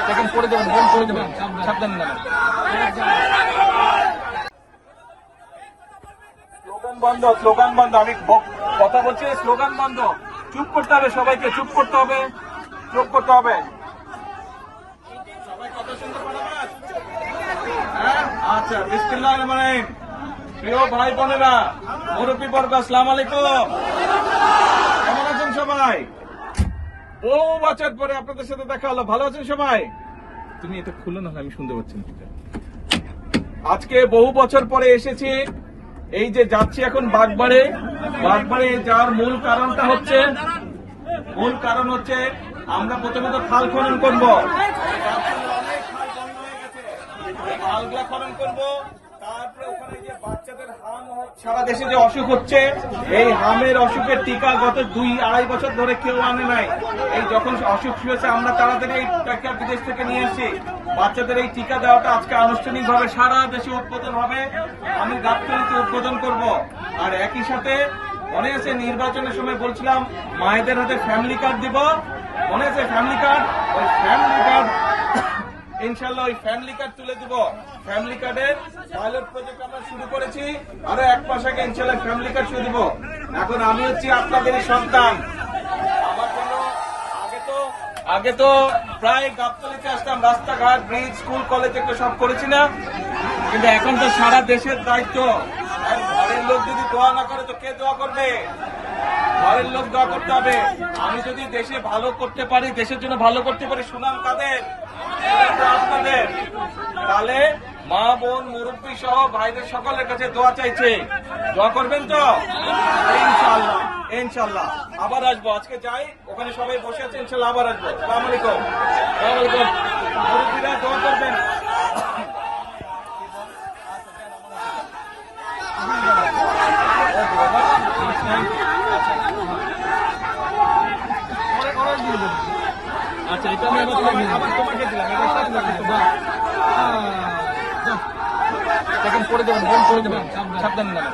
Second করে দেবেন, বোন করে দেবেন, সাবধানে নামেন। স্লোগান বন্ধ, স্লোগান বন্ধ। আমি কথা বলছি, স্লোগান বন্ধ। চুপ করতে হবে সবাইকে, চুপ করতে হবে, চুপ করতে হবে। সবাই কথা শুনতে পারবেন? হ্যাঁ, আচ্ছা। বিসমিল্লাহির রহমানির রহিম। প্রিয় ভাই বোনেরা, মুরব্বী বর্গ, আসসালামু আলাইকুম। কেমন আছেন সবাই? বহু বছর পরে আপনাদের সাথে দেখা হলো। ভালো আছেন সবাই? তুমি এটা খুলো, না আমি শুনতে পাচ্ছি না। আজকে বহু বছর পরে এসেছি। এই যে যাচ্ছি এখন বাগবাড়ে। বাগবাড়ে যাওয়ার মূল কারণ হচ্ছে আমরা প্রথমত খাল খনন করবো। খালগুলা খনন করবো, তারপরে ওখানে যে বাচ্চাদের সারা দেশে যে অসুখ হচ্ছে, এই হামের অসুখের টিকা গত 2-2.5 বছর ধরে কেউ আনে নাই। এই যখন অসুখ শুরু হয়েছে, আমরা তাড়াতাড়ি এই টিকা বিদেশ থেকে নিয়ে এসেছি। বাচ্চাদের এই টিকা দেওয়াটা আজকে আনুষ্ঠানিকভাবে সারা দেশে উদ্বোধন হবে। আমি গাবতলীতে উদ্বোধন করব। আর একই সাথে মনে আছে নির্বাচনের সময় বলছিলাম মায়েদের হাতে ফ্যামিলি কার্ড দিব, মনে আছে ফ্যামিলি কার্ড? ওই ফ্যামিলি কার্ড ইনশাল্লাহ ওই ফ্যামিলি কার্ড তুলে দিব। ফ্যামিলি কার্ডের পাইলট প্রজেক্ট আমরা শুরু করেছি। আরো 1 মাস আগে ইনশাল্লাহ ফ্যামিলি কার্ড শুরু দিব। এখন আমি হচ্ছি আপনাদেরই সন্তান। আমার জন্য আগে তো প্রায় গাবতলীতে আসতাম, রাস্তাঘাট, ব্রিজ, স্কুল, কলেজ একটু সব করেছি না? কিন্তু এখন তো সারা দেশের দায়িত্ব। আর ঘরের লোক যদি দোয়া না করে তো কে দোয়া করবে? ঘরের লোক দোয়া করতে হবে। আমি যদি দেশে ভালো করতে পারি, দেশের জন্য ভালো করতে পারি, সুনাম কাদের? আপনাদের। তাহলে মা, বোন, মুরব্বী সহ ভাইদের সকলের কাছে দোয়া চাইছে। দোয়া করবেন তো? ইনশাআল্লাহ, ইনশাআল্লাহ। আবার আসবো। আজকে যাই, ওখানে সবাই বসে আছে, ইনশাআল্লাহ আবার আসবো। আসসালামু আলাইকুম। আসসালামু আলাইকুম। মুরব্বীরা দোয়া করবেন। আচ্ছা, এটা আমি আবার তোমাকে দিলাম। সেকেন্ড করে দেবেন, বোন করে দেবেন, সাবধানে নামেন।